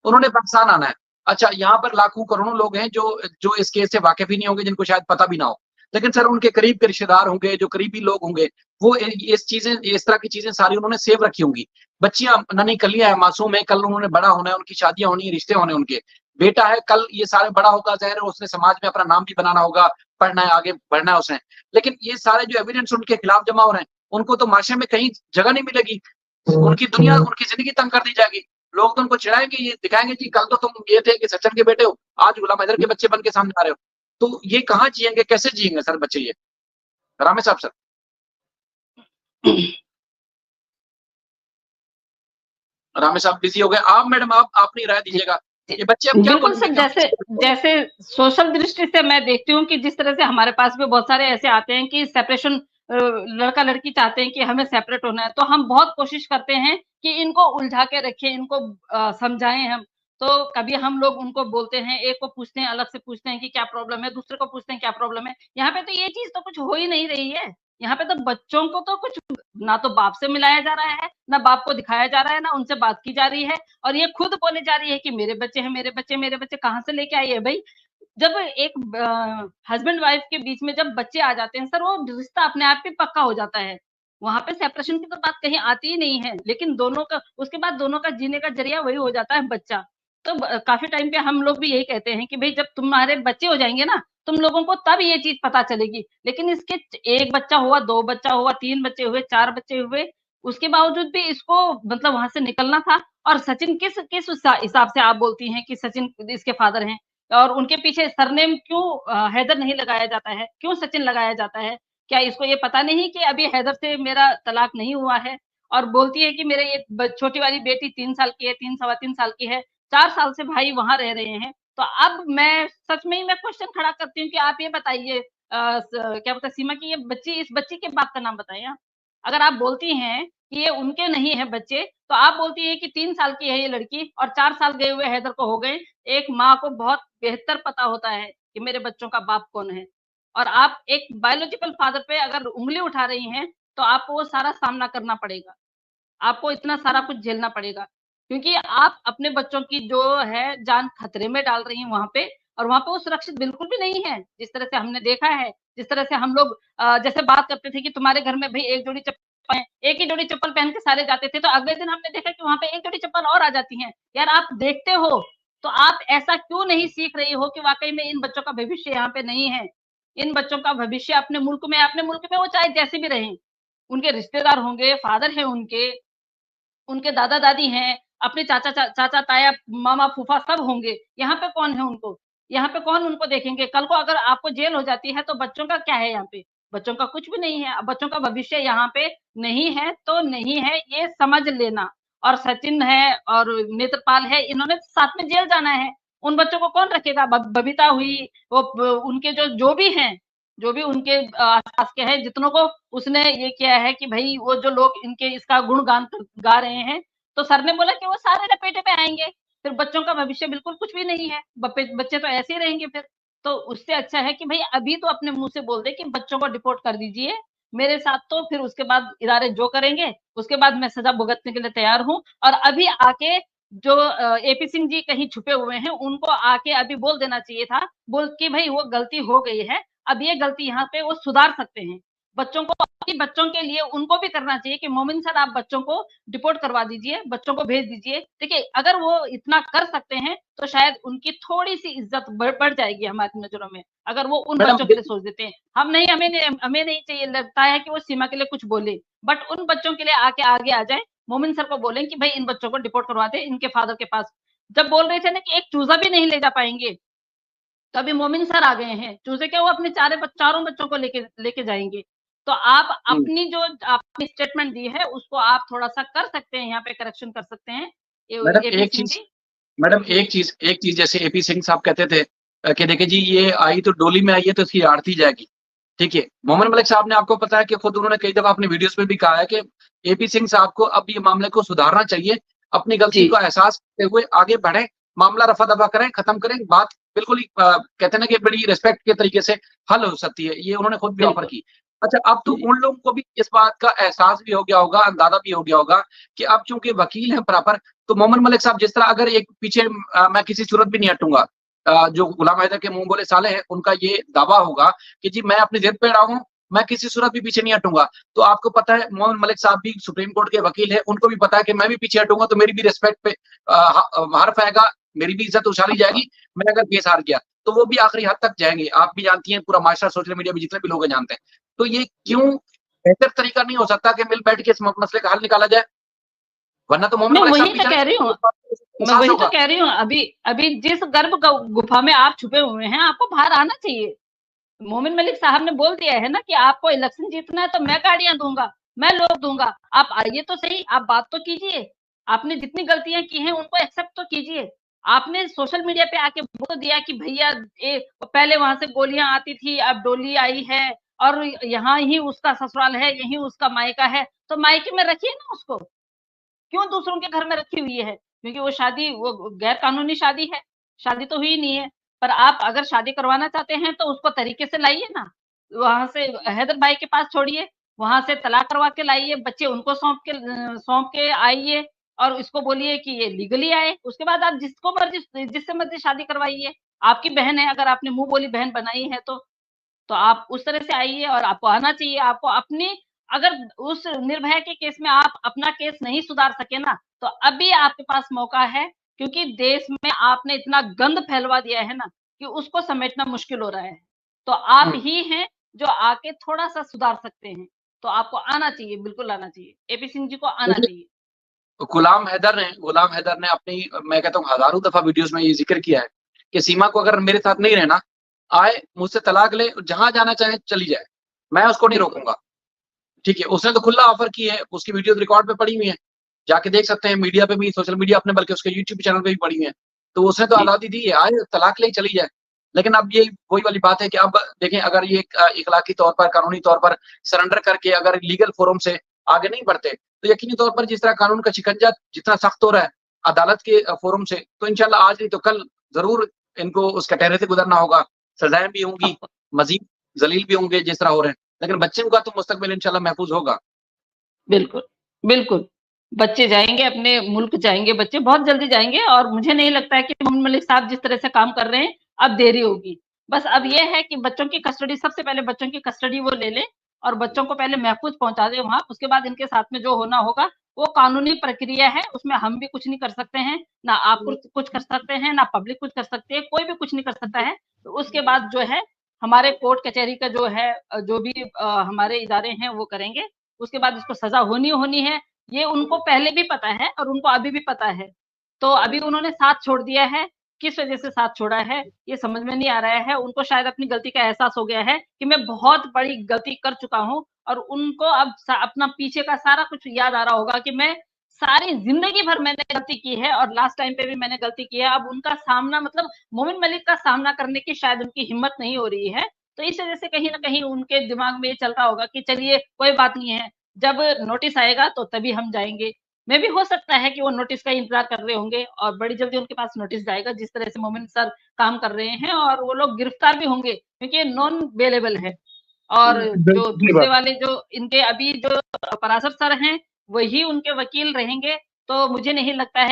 उन्होंने पाकिस्तान आना है। अच्छा, यहाँ पर लाखों करोड़ों लोग हैं जो इस केस से वाकिफ ही नहीं होंगे, जिनको शायद पता भी ना हो। लेकिन सर उनके करीब के रिश्तेदार होंगे, जो करीबी लोग होंगे, वो इस तरह की चीजें सारी उन्होंने सेव रखी होंगी। बच्चियां नन्ही कलियां है, मासूम है, कल उन्होंने बड़ा होना है, उनकी शादियां होनी है, रिश्ते होने उनके। बेटा है, कल ये सारे बड़ा होगा, ज़ाहिर है उसने समाज में अपना नाम भी बनाना होगा, पढ़ना है, आगे बढ़ना है उसने। लेकिन ये सारे जो एविडेंस उनके खिलाफ जमा हो रहे हैं, उनको तो माशरे में कहीं जगह नहीं मिलेगी। उनकी दुनिया, उनकी जिंदगी तंग कर दी जाएगी। लोग तो उनको चिढ़ाएंगे, ये दिखाएंगे जी कल तो तुम ये थे कि सचिन के बेटे हो, आज गुलाम हैदर के बच्चे बन के सामने आ रहे हो। तो ये कहाँ जिएंगे, कैसे जिएंगे सर बच्चे ये? रामे साहब सर। रामे साहब बिजी हो गए। आप मैडम, आप अपनी राय दीजिएगा, ये बच्चे अब क्या बिल्कुल बोलेंगे? सर, जैसे जैसे सोशल दृष्टि से मैं देखती हूँ कि जिस तरह से हमारे पास भी बहुत सारे ऐसे आते हैं कि सेपरेशन, लड़का लड़की चाहते हैं कि हमें सेपरेट होना है, तो हम बहुत कोशिश करते हैं कि इनको उलझा के रखें, इनको समझाएं हम। तो कभी हम लोग उनको बोलते हैं, एक को पूछते हैं, अलग से पूछते हैं कि क्या प्रॉब्लम है, दूसरे को पूछते हैं क्या प्रॉब्लम है। यहाँ पे तो ये चीज तो कुछ हो ही नहीं रही है। यहाँ पे तो बच्चों को तो कुछ ना तो बाप से मिलाया जा रहा है, ना बाप को दिखाया जा रहा है, ना उनसे बात की जा रही है। और ये खुद बोले जा रही है कि मेरे बच्चे हैं, मेरे बच्चे, मेरे बच्चे कहाँ से लेके आई है भाई? जब एक हस्बैंड वाइफ के बीच में जब बच्चे आ जाते हैं सर, वो रिश्ता अपने आप ही पक्का हो जाता है। वहां पे सेपरेशन की तो बात कहीं आती ही नहीं है, लेकिन दोनों का उसके बाद दोनों का जीने का जरिया वही हो जाता है बच्चा। तो काफी टाइम पे हम लोग भी यही कहते हैं कि भाई जब तुम्हारे बच्चे हो जाएंगे ना, तुम लोगों को तब ये चीज पता चलेगी। लेकिन इसके एक बच्चा हुआ, दो बच्चा हुआ, तीन बच्चे हुए, चार बच्चे हुए, उसके बावजूद भी इसको मतलब वहां से निकलना था। और सचिन किस किस हिसाब से आप बोलती हैं कि सचिन इसके फादर हैं? और उनके पीछे सरनेम क्यों हैदर नहीं लगाया जाता है, क्यों सचिन लगाया जाता है? क्या इसको ये पता नहीं कि अभी हैदर से मेरा तलाक नहीं हुआ है? और बोलती है कि मेरे ये छोटी वाली बेटी 3 साल की है, 3 सवा 3 साल की है, 4 साल से भाई वहां रह रहे हैं। तो अब मैं सच में ही मैं क्वेश्चन खड़ा करती हूँ कि आप ये बताइए, क्या बोलते सीमा की, ये बच्ची, इस बच्ची के बाप का नाम बताइए आप। अगर आप बोलती हैं कि ये उनके नहीं है बच्चे, तो आप बोलती है कि 3 साल की है ये लड़की और 4 साल गए हुए हैदर को हो गए। एक माँ को बहुत बेहतर पता होता है कि मेरे बच्चों का बाप कौन है। और आप एक बायोलॉजिकल फादर पे अगर उंगली उठा रही हैं, तो आपको वो सारा सामना करना पड़ेगा, आपको इतना सारा कुछ झेलना पड़ेगा। क्योंकि आप अपने बच्चों की जो है जान खतरे में डाल रही हैं वहां पे। और वहां पे वो सुरक्षित बिल्कुल भी नहीं है, जिस तरह से हमने देखा है, जिस तरह से हम लोग जैसे बात करते थे कि तुम्हारे घर में भाई एक जोड़ी चप्पल है, एक ही जोड़ी चप्पल पहन के सारे जाते थे, तो अगले दिन हमने देखा कि वहां पे एक जोड़ी चप्पल और आ जाती है। यार आप देखते हो, तो आप ऐसा क्यों नहीं सीख रही हो कि वाकई में इन बच्चों का भविष्य यहाँ पे नहीं है? इन बच्चों का भविष्य अपने मुल्क में, अपने मुल्क में वो चाहे जैसे भी रहें, उनके रिश्तेदार होंगे, फादर है उनके, उनके दादा दादी हैं, अपने चाचा ताया, मामा फूफा सब होंगे। यहाँ पे कौन है उनको? यहाँ पे कौन उनको देखेंगे? कल को अगर आपको जेल हो जाती है तो बच्चों का क्या है यहाँ पे? बच्चों का कुछ भी नहीं है। अब बच्चों का भविष्य यहाँ पे नहीं है तो नहीं है, ये समझ लेना। और सचिन है और नेत्रपाल है, इन्होंने साथ में जेल जाना है। उन बच्चों को कौन रखेगा? बबीता हुई, वो उनके जो भी हैं, जो भी उनके आसपास के हैं, जितनों को उसने ये किया है कि भाई वो जो लोग इनके इसका गुणगान गा रहे हैं, तो सर ने बोला कि वो सारे लपेटे पे आएंगे। फिर बच्चों का भविष्य बिल्कुल कुछ भी नहीं है, बच्चे तो ऐसे ही रहेंगे फिर। तो उससे अच्छा है कि भाई अभी तो अपने मुंह से बोल दे कि बच्चों को डिपोर्ट कर दीजिए मेरे साथ, तो फिर उसके बाद इदारे जो करेंगे उसके बाद मैं सजा भुगतने के लिए तैयार हूँ। और अभी आके जो एपी सिंह जी कहीं छुपे हुए हैं, उनको आके अभी बोल देना चाहिए था, बोल कि भाई वो गलती हो गई है, अब ये गलती यहाँ पे वो सुधार सकते हैं। बच्चों को, बच्चों के लिए उनको भी करना चाहिए कि मोमिन सर आप बच्चों को डिपोर्ट करवा दीजिए, बच्चों को भेज दीजिए। देखिए अगर वो इतना कर सकते हैं तो शायद उनकी थोड़ी सी इज्जत बढ़ जाएगी हमारी नजरों में, अगर वो उन मैडम बच्चों के लिए सोच देते हैं। हम नहीं, हमें नहीं चाहिए, लगता है कि वो सीमा के लिए कुछ बोले, बट उन बच्चों के लिए आके आगे आ जाए, मोमिन सर को बोलें कि भाई इन बच्चों को डिपोर्ट करवाते इनके फादर के पास। जब बोल रहे थे ना कि एक चूजा भी नहीं ले जा पाएंगे, तो अभी मोमिन सर आ गए हैं, चूजे क्या वो अपने चारों बच्चों को लेके लेके जाएंगे। तो आप अपनी जो आपने स्टेटमेंट दी है उसको आप थोड़ा सा कर सकते हैं, यहाँ पे करेक्शन कर सकते हैं मैडम एपी एक सिंह चीज जी। मैडम जी एक चीज जैसे एपी सिंह साहब कहते थे कि देखिए जी, ये आई तो डोली में आई है तो इसकी आरती जाएगी। ठीक है, मोहम्मद मलिक साहब ने, आपको पता है कि खुद उन्होंने कई दफा अपने वीडियोस में भी कहा है कि एपी सिंह साहब को अब ये मामले को सुधारना चाहिए, अपनी गलती जी का एहसास करते हुए आगे बढ़े, मामला रफा दफा करें, खत्म करें, बात बिल्कुल ही कहते हैं ना कि बड़ी रिस्पेक्ट के तरीके से हल हो सकती है, ये उन्होंने खुद भी ऑफर बिल्कुल। की। अच्छा, अब तो उन लोगों को भी इस बात का एहसास भी हो गया होगा, अंदाज़ा भी हो गया होगा कि अब चूँकि वकील हैं बराबर, तो मोहम्मद मलिक साहब जिस तरह अगर एक पीछे मैं किसी सूरत भी नहीं हटूँगा। जो गुलाम हैदर के मुँह बोले साले हैं, उनका ये दावा होगा कि जी मैं अपनी ज़िद पे अड़ा हूँ, मैं किसी सूरत भी पीछे नहीं हटूँगा। तो आपको पता है मोहम्मद मलिक साहब भी सुप्रीम कोर्ट के वकील हैं, उनको भी पता है कि मैं भी पीछे हटूँगा तो मेरी भी रिस्पेक्ट पे हर्फ आएगा, मेरी भी इज़्ज़त उछाली जाएगी, मैं अगर केस हार गया। तो वो भी आखिरी हद तक जाएँगे। आप भी जानती हैं, पूरा माशरा सोशल मीडिया में जितने भी लोग हैं जानते हैं। तो ये क्यों बेहतर तरीका नहीं हो सकता कि मिल बैठ के इस मसले का हल निकाला जाए? वरना तो मोमिन मैं मलिक साहब वही भी तो कह रही जाएँगे, हूँ। इस बात का मैं एहसास वही तो होगा। कह रही हूँ, अभी अभी जिस गर्भ गुफा में आप छुपे हुए हैं, आपको बाहर आना चाहिए। मोमिन मलिक साहब ने बोल दिया है ना कि आपको इलेक्शन जीतना है तो मैं गाड़ियां दूंगा, मैं लोग दूंगा। आप आइए तो सही, आप बात तो कीजिए। आपने जितनी गलतियां की हैं उनको एक्सेप्ट तो कीजिए। आपने सोशल मीडिया पे आके बोल तो दिया कि भैया पहले वहां से गोलियां आती थी, अब डोली आई है और यहाँ ही उसका ससुराल है, यही उसका मायका है, तो मायके में रखिए ना उसको। क्यों दूसरों के घर में रखी हुई है? क्योंकि वो शादी वो गैर कानूनी शादी है, शादी तो हुई नहीं है। पर आप अगर शादी करवाना चाहते हैं तो उसको तरीके से लाइए ना, वहां से हैदर भाई के पास छोड़िए, वहां से तलाक करवा के लाइए, बच्चे उनको सौंप के आइए और इसको बोलिए कि ये लीगली आए। उसके बाद आप जिसको मर्जी जिससे मर्जी शादी करवाइए। आपकी बहन है, अगर आपने मुंह बोली बहन बनाई है तो आप उस तरह से आइए और आपको आना चाहिए। आपको अपनी अगर उस निर्भया के केस में आप अपना केस नहीं सुधार सके ना, तो अभी आपके पास मौका है, क्योंकि देश में आपने इतना गंद फैलवा दिया है ना कि उसको समेटना मुश्किल हो रहा है। तो आप हुँ। ही हैं जो आके थोड़ा-सा सुधार सकते हैं। तो आपको आना चाहिए, बिल्कुल आना चाहिए। एपी सिंह जी को आना देखिए, चाहिए। गुलाम हैदर ने अपनी मैं कहता हूँ हज़ारों दफ़ा वीडियोज़ में ये ज़िक्र किया है कि सीमा को अगर मेरे साथ नहीं रहना, आए, मुझसे तलाक ले, जहाँ जाना चाहे चली जाए। मैं उसको नहीं बिल्कुल, रोकूँगा। ठीक है, उसने तो खुला ऑफ़र की है, उसकी वीडियोज़ रिकॉर्ड पे पड़ी हुई हैं। जाके देख सकते हैं मीडिया पे भी, सोशल मीडिया अपने बल्कि उसके यूट्यूब चैनल पे भी पड़ी हुई हैं। तो उसने तो जी, आज़ादी दी है, आए तलाक ले चली जाए। लेकिन अब ये वही वाली बात है कि अब देखें अगर ये इख़लाक़ी तौर पर, कानूनी तौर पर सरेंडर करके अगर लीगल फ़ोरम से आगे नहीं बढ़ते, तो यकीनी तौर पर जिस तरह कानून का शिकंजा जितना सख्त हो रहा है, अदालत के फ़ोरम से, तो इंशाअल्लाह आज नहीं तो कल ज़रूर इनको उस कटहरे से गुज़रना होगा। सज़ाएँ भी होंगी, ऑफ मज़ीद ज़लील भी होंगे जिस तरह हो रहे हैं। लेकिन बच्चों का तो मुस्तकबिल इंशाअल्लाह महफ़ूज़ होगा। बिल्कुल, बिल्कुल। बच्चे जाएँगे, अपने मुल्क जाएँगे बच्चे, बहुत जल्दी जाएँगे और मुझे नहीं लगता है कि मोहम्मद मलिक साहब जिस तरह से काम कर रहे हैं, अब देरी होगी। बस अब ये है कि बच्चों की कस्टडी सबसे पहले बच्चों की कस्टडी वो ले लें और बच्चों को पहले महफूज़ पहुँचा दें वहाँ, उसके बाद इनके साथ में जो होना होगा, वो कानूनी प्रक्रिया है, उसमें हम भी कुछ नहीं कर सकते हैं, ना आप कुछ कर सकते हैं, ना पब्लिक कुछ कर सकती है, कोई भी कुछ नहीं कर सकता है। तो उसके बाद जो है, हमारे कोर्ट कचहरी का जो है जो भी हमारे इदारे हैं वो करेंगे। उसके बाद उसको सज़ा होनी है, ये उनको पहले भी पता है और उनको अभी भी पता है। तो अभी उन्होंने साथ छोड़ दिया है, किस वज़ह से साथ छोड़ा है, ये समझ में नहीं आ रहा है। उनको शायद अपनी गलती का एहसास हो गया है कि मैं बहुत बड़ी गलती कर चुका हूँ और उनको अब अपना पीछे का सारा कुछ याद आ रहा होगा कि मैं सारी ज़िंदगी भर मैंने गलती की है और लास्ट टाइम पे भी मैंने गलती की है। अब उनका सामना मतलब मोमिन मलिक का सामना करने की शायद उनकी हिम्मत नहीं हो रही है। तो इस वज़ह से कहीं न कहीं उनके दिमाग में ये चल रहा होगा कि चलिए कोई बात नहीं है, जब नोटिस आएगा तो तभी हम जाएँगे। मे भी हो सकता है कि वो नोटिस का इंतज़ार कर रहे होंगे और बड़ी जल्दी उनके पास नोटिस जाएगा, जिस तरह से मोमिन सर काम कर रहे हैं और वो लोग गिरफ्तार भी होंगे क्योंकि ये नॉन बेलेबल है। और जो बिल्कुल सही दूसरे बात। वाले जो इनके अभी जो पराशर सर हैं, वही उनके वकील रहेंगे, तो मुझे नहीं लगता है